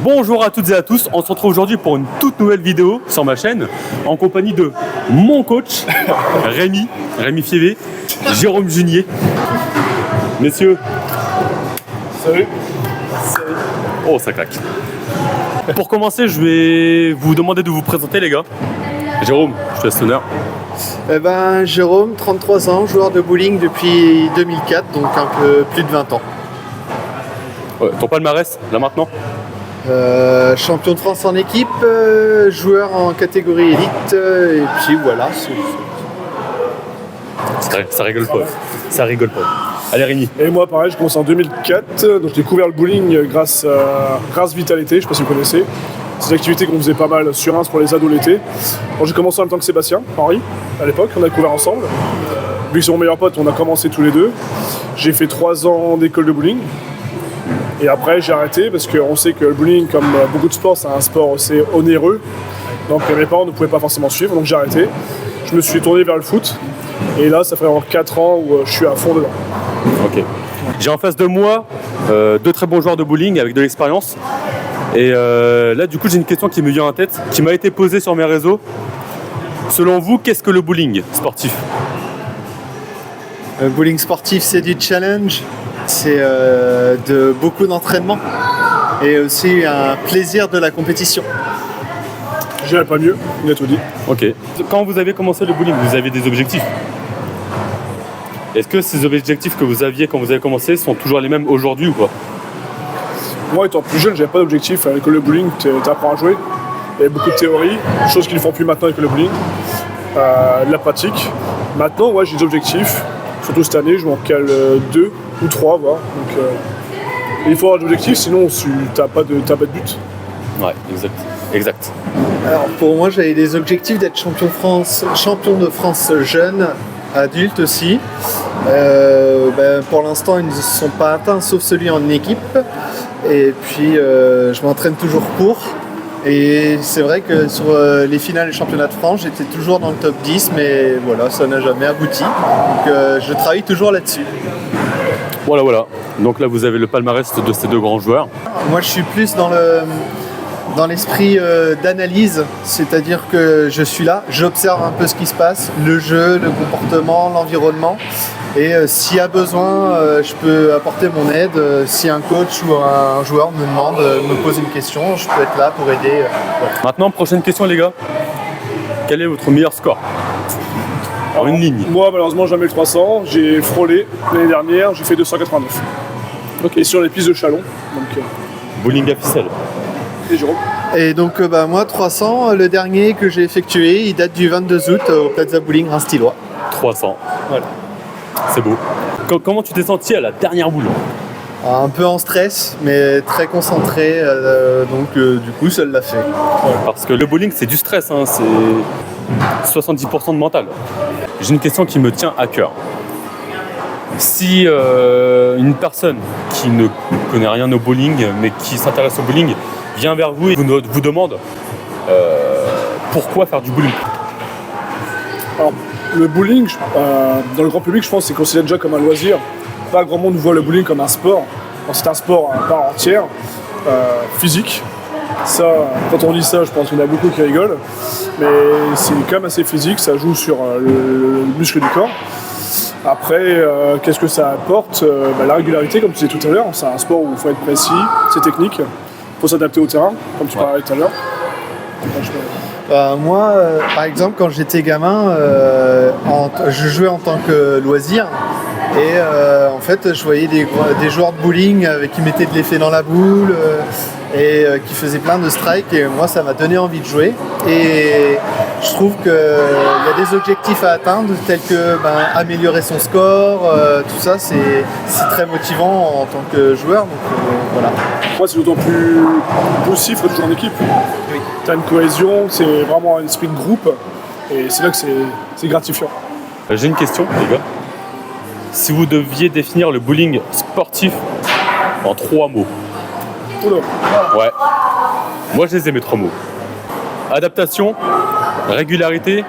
Bonjour à toutes et à tous, on se retrouve aujourd'hui pour une toute nouvelle vidéo sur ma chaîne en compagnie de mon coach Rémi Fievé, Jérôme Junier. Messieurs. Salut. Oh, ça claque. Pour commencer, je vais vous demander de vous présenter, les gars. Jérôme, je te laisse l'honneur. Jérôme, 33 ans, joueur de bowling depuis 2004, donc un peu plus de 20 ans. Ouais, ton palmarès, là maintenant? Champion de France en équipe, joueur en catégorie élite, et puis voilà. Ça rigole pas. Ça rigole pas. Allez, Rémi. Et moi, pareil, je commence en 2004. Donc, j'ai découvert le bowling grâce Vitalité, je ne sais pas si vous connaissez. C'est une activité qu'on faisait pas mal sur Reims pour les ados l'été. J'ai commencé en même temps que Sébastien, Henri, à l'époque. On a découvert ensemble. Vu que c'est mon meilleur pote, on a commencé tous les deux. J'ai fait 3 ans d'école de bowling. Et après, j'ai arrêté parce qu'on sait que le bowling, comme beaucoup de sports, c'est un sport assez onéreux. Donc, mes parents ne pouvaient pas forcément suivre, donc j'ai arrêté. Je me suis tourné vers le foot. Et là, ça fait encore 4 ans où je suis à fond dedans. Ok. J'ai en face de moi 2 très bons joueurs de bowling avec de l'expérience. Et là, du coup, j'ai une question qui me vient en tête, qui m'a été posée sur mes réseaux. Selon vous, qu'est-ce que le bowling sportif? Le bowling sportif, c'est du challenge, c'est de beaucoup d'entraînement et aussi un plaisir de la compétition. Je dirais pas mieux, il a tout dit. Ok. Quand vous avez commencé le bowling, vous avez des objectifs. Est-ce que ces objectifs que vous aviez quand vous avez commencé sont toujours les mêmes aujourd'hui ou pas? Moi, étant plus jeune, j'avais pas d'objectif. Avec le bowling, tu apprends à jouer. Il y a beaucoup de théories, choses qu'ils ne font plus maintenant avec le bowling. De la pratique. Maintenant, ouais, j'ai des objectifs. Surtout cette année, je m'en cale 2 ou 3, voilà. Donc, il faut avoir des objectifs, sinon tu n'as pas de but. Ouais, exact. Alors pour moi, j'avais des objectifs d'être champion de France jeune, adulte aussi. Pour l'instant, ils ne sont pas atteints, sauf celui en équipe. Et puis, je m'entraîne toujours pour. Et c'est vrai que sur les finales des championnats de France, j'étais toujours dans le top 10, mais voilà, ça n'a jamais abouti. Donc, je travaille toujours là-dessus. Voilà. Donc là, vous avez le palmarès de ces 2 grands joueurs. Moi, je suis plus dans l'esprit d'analyse, c'est-à-dire que je suis là, j'observe un peu ce qui se passe, le jeu, le comportement, l'environnement, et s'il y a besoin, je peux apporter mon aide. Si un coach ou un joueur me pose une question, je peux être là pour aider. Ouais. Maintenant, prochaine question, les gars. Quel est votre meilleur score en une ligne? Moi, malheureusement, jamais le 300. J'ai frôlé l'année dernière, j'ai fait 289. Ok. Et sur les pistes de Chalon. Donc, bowling à ficelle. Et Jérôme? Et donc moi 300, le dernier que j'ai effectué, il date du 22 août au Plaza Bowling Reims-Tilloy. 300. Voilà. C'est beau. Comment tu t'es senti à la dernière boule? Un peu en stress, mais très concentré, du coup ça l'a fait. Ouais, parce que le bowling c'est du stress, hein, c'est 70% de mental. J'ai une question qui me tient à cœur. Si une personne qui ne connaît rien au bowling, mais qui s'intéresse au bowling, vient vers vous et vous demande pourquoi faire du bowling. Alors, le bowling, dans le grand public, je pense que c'est considéré déjà comme un loisir. Pas grand monde voit le bowling comme un sport. C'est un sport à part entière, physique. Ça, quand on dit ça, je pense qu'il y en a beaucoup qui rigolent. Mais c'est quand même assez physique, ça joue sur le muscle du corps. Après, qu'est-ce que ça apporte? La régularité, comme tu disais tout à l'heure, c'est un sport où il faut être précis, c'est technique, il faut s'adapter au terrain, comme tu parlais tout à l'heure. Moi, par exemple, quand j'étais gamin, je jouais en tant que loisir. Et en fait, je voyais des joueurs de bowling qui mettaient de l'effet dans la boule et qui faisaient plein de strikes. Et moi, ça m'a donné envie de jouer. Et je trouve qu'il y a des objectifs à atteindre, tels que améliorer son score. Tout ça, c'est très motivant en tant que joueur. Donc, voilà. Moi, c'est d'autant plus possible de jouer en équipe. Oui. Tu as une cohésion, c'est vraiment un esprit de groupe. Et c'est là que c'est gratifiant. J'ai une question, les gars. Si vous deviez définir le bowling sportif en 3 mots. Oula. Ouais. Moi, je les ai mes 3 mots. Adaptation, régularité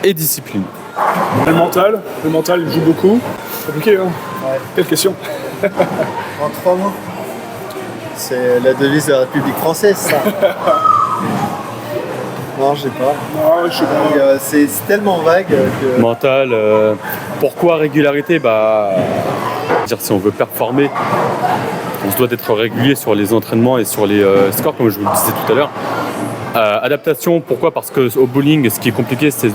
et discipline. Le mental, il joue beaucoup. C'est compliqué, hein? Ouais. Quelle question? En 3 mots. C'est la devise de la République française, ça. Non, je sais pas. Non, je sais pas. C'est tellement vague que... Mental. Pourquoi régularité? Dire si on veut performer, on se doit d'être régulier sur les entraînements et sur les scores, comme je vous le disais tout à l'heure. Adaptation, pourquoi? Parce qu'au bowling, ce qui est compliqué, c'est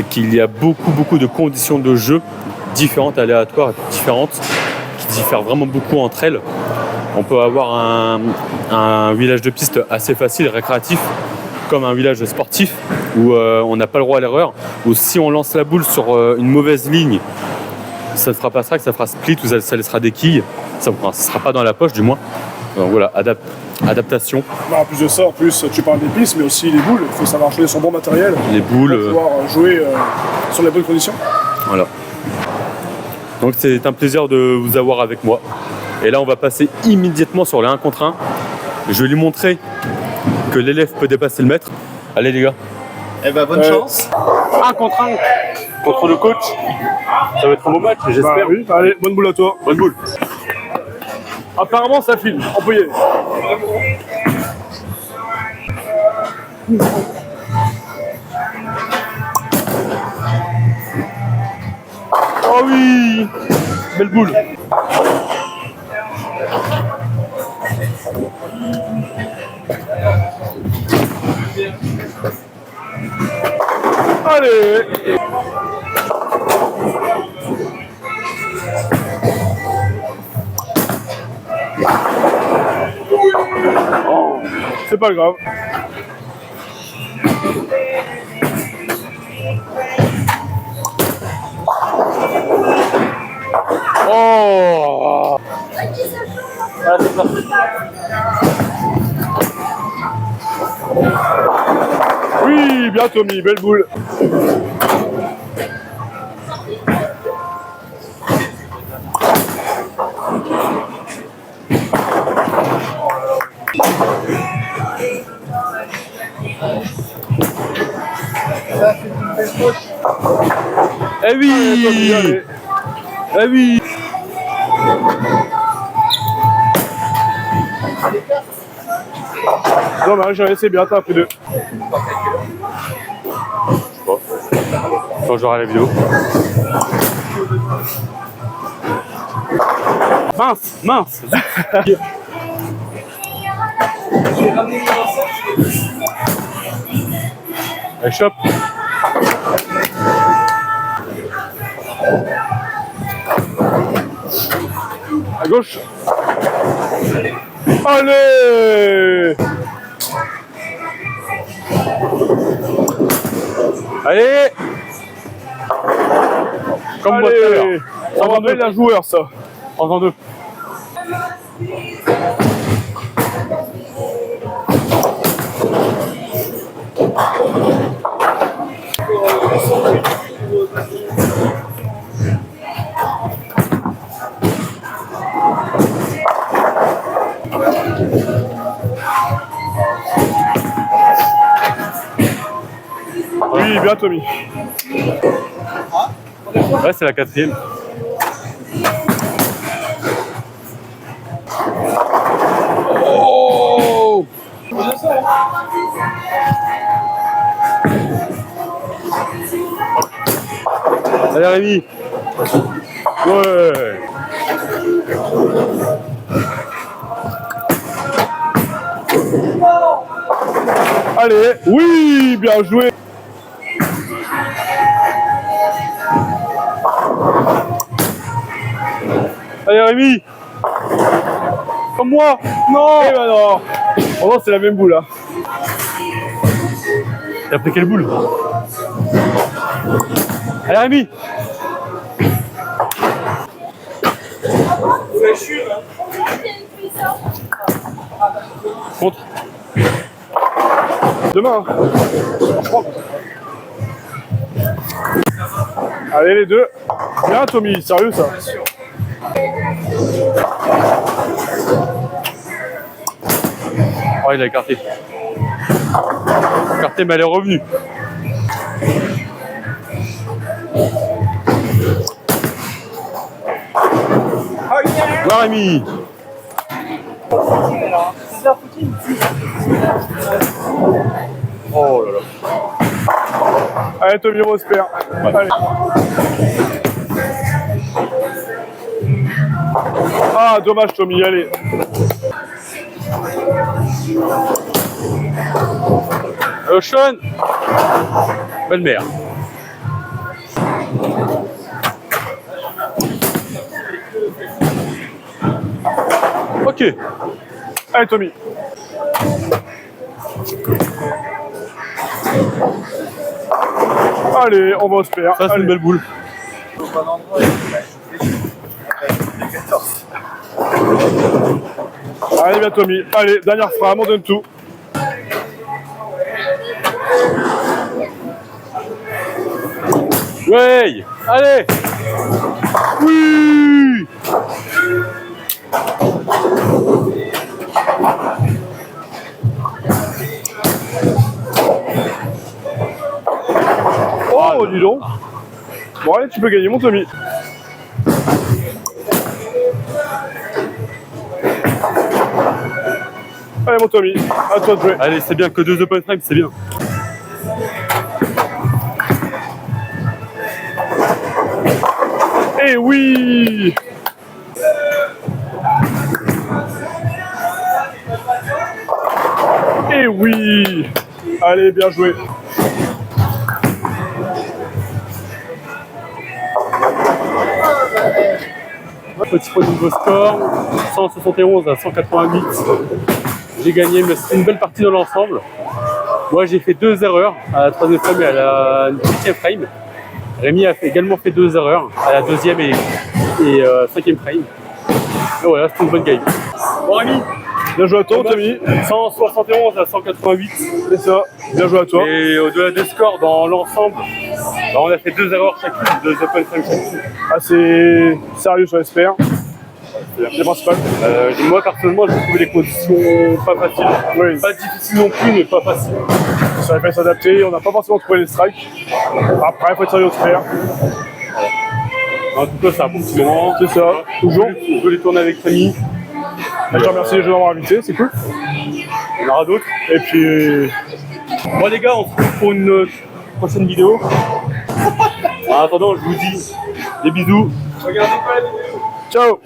qu'il y a beaucoup de conditions de jeu différentes, aléatoires, différentes, qui diffèrent vraiment beaucoup entre elles. On peut avoir un village de piste assez facile, récréatif, comme un village sportif, où on n'a pas le droit à l'erreur, où si on lance la boule sur une mauvaise ligne, ça ne fera pas strike, ça fera split ou ça laissera des quilles, ça ne sera pas dans la poche du moins. Donc voilà, adaptation. En plus de ça, tu parles des pistes, mais aussi les boules. Il faut savoir jouer son bon matériel. Les boules. Pour pouvoir jouer sur les bonnes conditions. Voilà. Donc c'est un plaisir de vous avoir avec moi. Et là, on va passer immédiatement sur le 1 contre 1. Je vais lui montrer que l'élève peut dépasser le maître. Allez les gars. Eh ben, bonne chance. 1 contre 1 contre le coach. Ça va être un beau match, j'espère. Oui. Allez, bonne boule à toi. Bonne boule. Apparemment, ça file. On peut y aller. Oh oui, belle boule. Allez. Oh, c'est pas grave. Oh. Oui, bien Tommy, belle boule. Eh oui. Allez. Eh oui. Non, mais j'ai laissé bien, t'as pris 2. Bon. Quand j'aurai la vidéo. Mince. Elle chope. À gauche. Allez. Allez. Comme moi tout à l'heure. Ça rappelle un joueur, ça. 32. Oui, bien Tommy. Ouais, c'est la 4e. Oh. Allez Rémi. Ouais. Allez, oui, bien joué. Allez Rémi. Comme moi. Non. Eh ben non. Oh non, c'est la même boule là. T'as pris quelle boule? Allez Rémi. Contre. Demain. Je crois. Allez les deux. Bien Tommy, sérieux ça. Oh, il a écarté. Écarté, mais elle est revenue. Ouais, Rémi. Oh là là. Allez, Tommy, on espère. Allez. Ah, dommage, Tommy, allez. Sean, bonne mère. Ok. Allez, Tommy. Allez, on va au spare. Ça, c'est une belle boule. Allez, bien, Tommy. Allez, dernière frappe, on donne tout. Ouais. Allez. Oui. Oh, dis donc. Bon, allez, tu peux gagner, mon Tommy. Allez, mon Tommy, à toi de jouer. Allez, c'est bien que 2 open frame, c'est bien. Eh oui. Eh oui. Allez, bien joué. Petit point de nouveau score, 171 à 188. J'ai gagné, mais c'est une belle partie dans l'ensemble. Moi, j'ai fait 2 erreurs à la 3e frame et à la 8e frame. Rémi a également fait 2 erreurs à la 2e et 5e frame. Et voilà, c'était une bonne game. Bon, Rémi, Bien joué à toi, Tommy. 171 à 188. C'est ça. Bien joué à toi. Et au-delà des scores, dans l'ensemble, on a fait 2 erreurs chacune, 2 open frame chacune. Assez sérieux sur l'espère. C'est principal. Moi, personnellement, j'ai trouvé les conditions pas faciles. Oui. Pas difficiles non plus, mais pas faciles. Ça va s'adapter. On n'a pas forcément trouvé les strikes. Après, il faut être sérieux au spare. En tout cas, c'est un bon petit moment. C'est ça. Toujours. Je veux les tourner avec Rémi. Je te remercie les jeux d'avoir invité. C'est cool. Il y en aura d'autres. Et puis, Bon, les gars, on se retrouve pour une prochaine vidéo. En attendant, je vous dis des bisous. ciao.